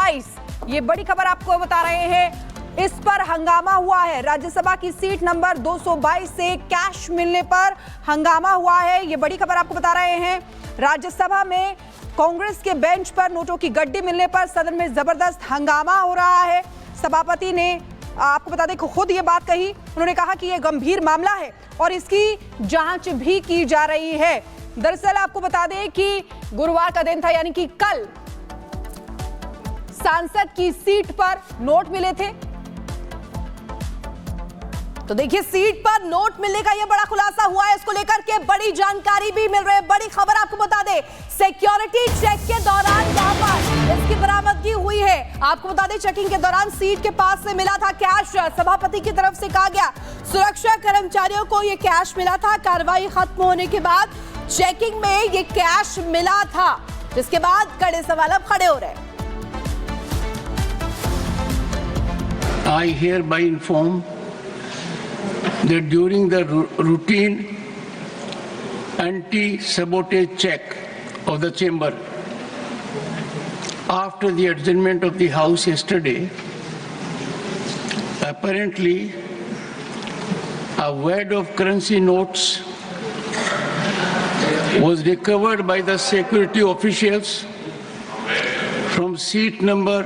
222, ये बड़ी खबर आपको बता रहे हैं। इस पर हंगामा हुआ है। राज्यसभा की सीट नंबर 222 से कैश मिलने पर हंगामा हुआ है। ये बड़ी खबर आपको बता रहे हैं। राज्यसभा में कांग्रेस के बेंच पर नोटों की गड्डी मिलने पर सदन में जबरदस्त हंगामा हो रहा है। सभापति ने आपको बता दें खुद ये बात कही। उन्होंने कहा कि यह गंभीर मामला है और इसकी जांच भी की जा रही है। दरअसल आपको बता दें कि गुरुवार का दिन था, यानी कि कल सांसद की सीट पर नोट मिले थे। तो देखिए, सीट पर नोट मिलने का यह बड़ा खुलासा हुआ है। इसको लेकर के बड़ी जानकारी भी मिल रही है। बड़ी खबर आपको बता दें, सिक्योरिटी चेक के दौरान यहां पर इसकी बरामदगी हुई है। आपको बता दें, चेकिंग के दौरान सीट के पास से मिला था कैश। सभापति की तरफ से कहा गया सुरक्षा कर्मचारियों को यह कैश मिला था। कार्रवाई खत्म होने के बाद चेकिंग में यह कैश मिला था, जिसके बाद कड़े सवाल अब खड़े हो रहे हैं। I hereby inform that during the routine anti-sabotage check of the chamber after the adjournment of the House yesterday, apparently a wad of currency notes was recovered by the security officials from seat number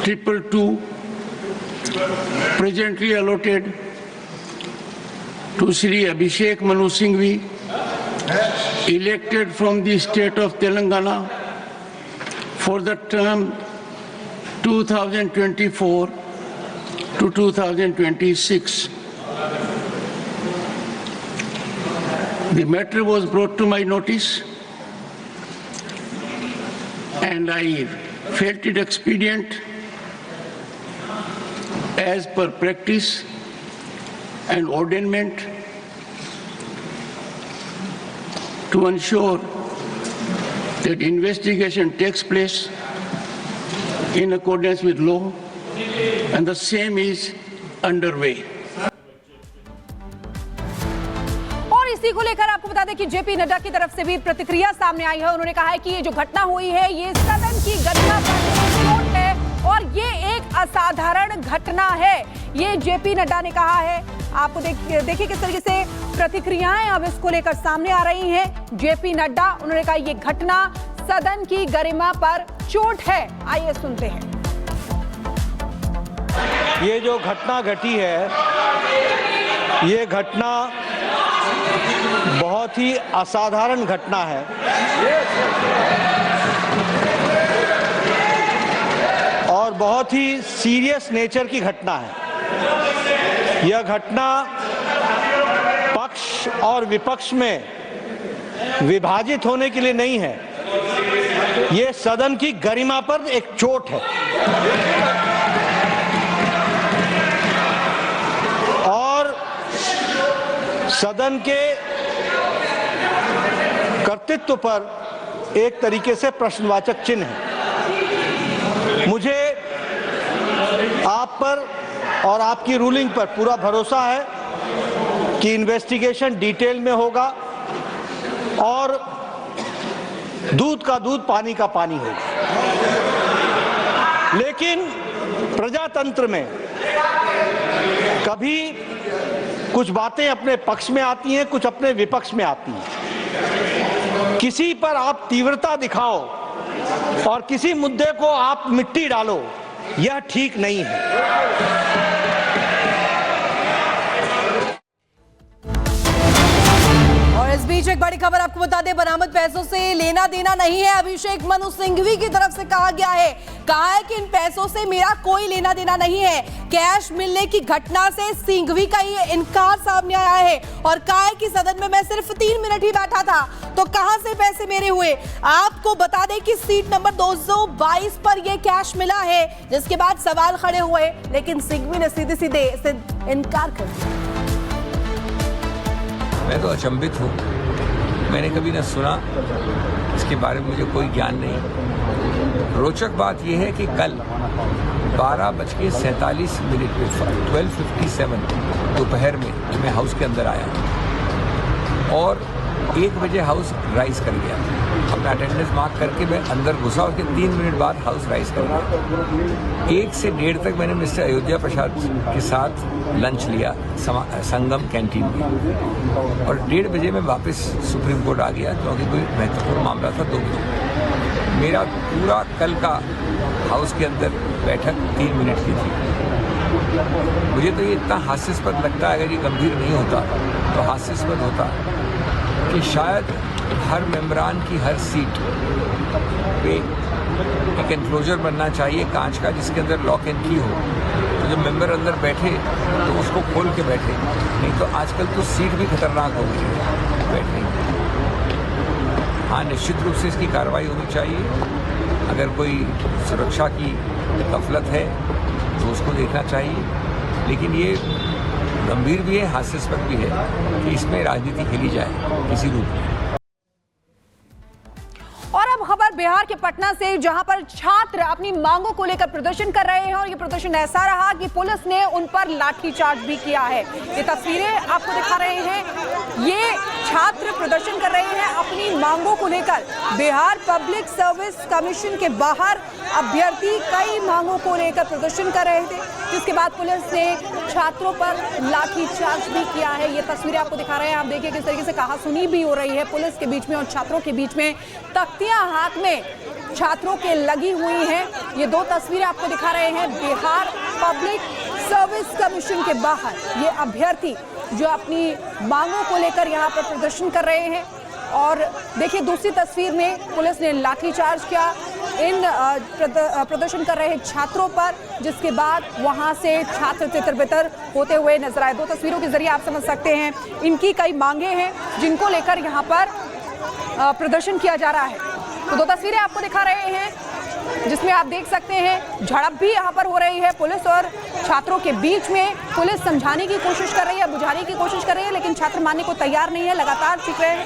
222, presently allotted to Shri Abhishek Manu Singhvi, elected from the state of Telangana for the term 2024 to 2026. The matter was brought to my notice and I felt it expedient as per practice and ordainment to ensure that investigation takes place in accordance with law, and the same is underway. और इसी को लेकर आपको बता दें कि JP Nadda की तरफ से भी प्रतिक्रिया सामने आई है। उन्होंने कहा है कि ये जो घटना हुई है ये सदन की गरिमा पर चोट है और ये एक असाधारण घटना है, ये जेपी नड्डा ने कहा है। आपको देखिए किस तरीके से प्रतिक्रियाएं अब इसको लेकर सामने आ रही हैं। जेपी नड्डा, उन्होंने कहा ये घटना सदन की गरिमा पर चोट है। आइए सुनते हैं। ये जो घटना घटी है, ये घटना बहुत ही असाधारण घटना है और बहुत ही सीरियस नेचर की घटना है। यह घटना पक्ष और विपक्ष में विभाजित होने के लिए नहीं है, यह सदन की गरिमा पर एक चोट है और सदन के कर्तृत्व पर एक तरीके से प्रश्नवाचक चिन्ह है। मुझे आप पर और आपकी रूलिंग पर पूरा भरोसा है कि इन्वेस्टिगेशन डिटेल में होगा और दूध का दूध पानी का पानी होगा। लेकिन प्रजातंत्र में कभी कुछ बातें अपने पक्ष में आती हैं, कुछ अपने विपक्ष में आती हैं। किसी पर आप तीव्रता दिखाओ और किसी मुद्दे को आप मिट्टी डालो, यह ठीक नहीं है। और इस बीच एक बड़ी खबर आपको बता दें, बरामद पैसों से लेना देना नहीं है। अभिषेक मनु सिंघवी की तरफ से कहा गया है, कहा है कि इन पैसों से मेरा कोई लेना देना नहीं है। कैश मिलने की घटना से सिंघवी का ये इनकार सामने आया है और कहा है कि सदन में मैं सिर्फ 3 मिनट ही बैठा था, तो कहां से पैसे मेरे हुए। आपको बता दें कि सीट नंबर 222 पर यह कैश मिला है, जिसके बाद सवाल खड़े हुए, लेकिन सिंघवी ने सीधे इनकार कर दिया। मैं तो अचंभित हूँ, मैंने कभी न सुना, इसके बारे में मुझे कोई ज्ञान नहीं। रोचक बात यह है कि कल 12:47 में 12:57 दोपहर में मैं हाउस के अंदर आया और 1 बजे हाउस राइज कर गया। अपना अटेंडेंस मार्क करके मैं अंदर घुसा, उसके 3 मिनट बाद हाउस राइज कर गया। 1 से 1:30 तक मैंने मिस्टर अयोध्या प्रसाद के साथ लंच लिया संगम कैंटीन में, और 1:30 बजे मैं वापस सुप्रीम कोर्ट आ गया क्योंकि कोई महत्वपूर्ण मामला था। 2 बजे मेरा पूरा कल का हाउस के अंदर बैठक 3 मिनट की थी। मुझे तो ये इतना हास्यास्पद लगता है, अगर ये गंभीर नहीं होता तो हास्यास्पद होता कि शायद हर मेंबरान की हर सीट पे एक एनक्लोजर बनना चाहिए कांच का, जिसके अंदर लॉक एंड की हो, तो जब मेंबर अंदर बैठे तो उसको खोल के बैठे। नहीं तो आजकल तो सीट भी खतरनाक हो गई है बैठने की। हाँ, निश्चित रूप से इसकी कार्रवाई होनी चाहिए। अगर कोई सुरक्षा की गफलत है तो उसको देखना चाहिए, लेकिन ये गंभीर भी है, हास्यास्पद भी है कि इसमें राजनीति खेली जाए किसी रूप में। और अब खबर बिहार के पटना से, जहां पर छात्र अपनी मांगों को लेकर प्रदर्शन कर रहे हैं और ये प्रदर्शन ऐसा रहा कि पुलिस ने उन पर लाठीचार्ज भी किया है। ये तस्वीरें आपको दिखा रहे हैं, ये छात्र प्रदर्शन कर रहे हैं अपनी मांगों को लेकर। बिहार पब्लिक सर्विस कमीशन के बाहर अभ्यर्थी कई मांगों को लेकर प्रदर्शन कर रहे थे, जिसके बाद पुलिस ने छात्रों पर लाठीचार्ज भी किया है। ये तस्वीरें आपको दिखा रहे हैं, आप देखिए किस तरीके से कहासुनी भी हो रही है पुलिस के बीच में और छात्रों के बीच में। तख्तियां हाथ में छात्रों के लगी हुई हैं। ये 2 तस्वीरें आपको दिखा रहे हैं बिहार पब्लिक सर्विस कमीशन के बाहर। ये अभ्यर्थी जो अपनी मांगों को लेकर यहाँ पर प्रदर्शन कर रहे हैं, और देखिए दूसरी तस्वीर में पुलिस ने लाठीचार्ज किया इन प्रदर्शन कर रहे छात्रों पर, जिसके बाद वहां से छात्र तितर-बितर होते हुए नजर आए। 2 तस्वीरों के जरिए आप समझ सकते हैं इनकी कई मांगे हैं जिनको लेकर यहाँ पर प्रदर्शन किया जा रहा है। तो 2 तस्वीरें आपको दिखा रहे हैं जिसमें आप देख सकते हैं झड़प भी यहाँ पर हो रही है पुलिस और छात्रों के बीच में। पुलिस समझाने की कोशिश कर रही है, बुझाने की कोशिश कर रही है, लेकिन छात्र मानने को तैयार नहीं है, लगातार चीख रहे हैं।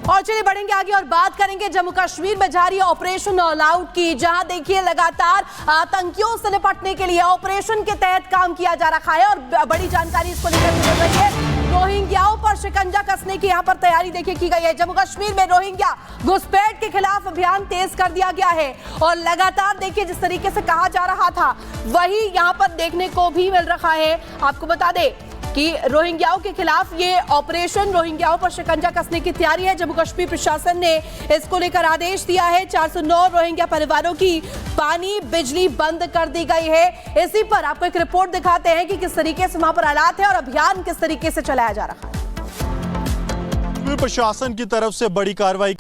और चलिए बढ़ेंगे आगे और बात करेंगे जम्मू कश्मीर में जारी ऑपरेशन ऑल आउट की, जहां देखिए लगातार आतंकियों से निपटने के लिए ऑपरेशन के तहत काम किया जा रहा है। और बड़ी जानकारी इसको लेकर मिल रही है, रोहिंग्याओं पर शिकंजा कसने की यहां पर तैयारी देखिए की गई है। जम्मू कश्मीर में रोहिंग्या घुसपैठ के खिलाफ अभियान तेज कर दिया गया है और लगातार देखिए जिस तरीके से कहा जा रहा था वही यहां पर देखने को भी मिल रहा है। आपको बता दें कि रोहिंग्याओं के खिलाफ ये ऑपरेशन, रोहिंग्याओं पर शिकंजा कसने की तैयारी है। जम्मू कश्मीर प्रशासन ने इसको लेकर आदेश दिया है। 409 रोहिंग्या परिवारों की पानी बिजली बंद कर दी गई है। इसी पर आपको एक रिपोर्ट दिखाते हैं कि किस तरीके से वहां पर हालात है और अभियान किस तरीके से चलाया जा रहा है। प्रशासन की तरफ से बड़ी कार्रवाई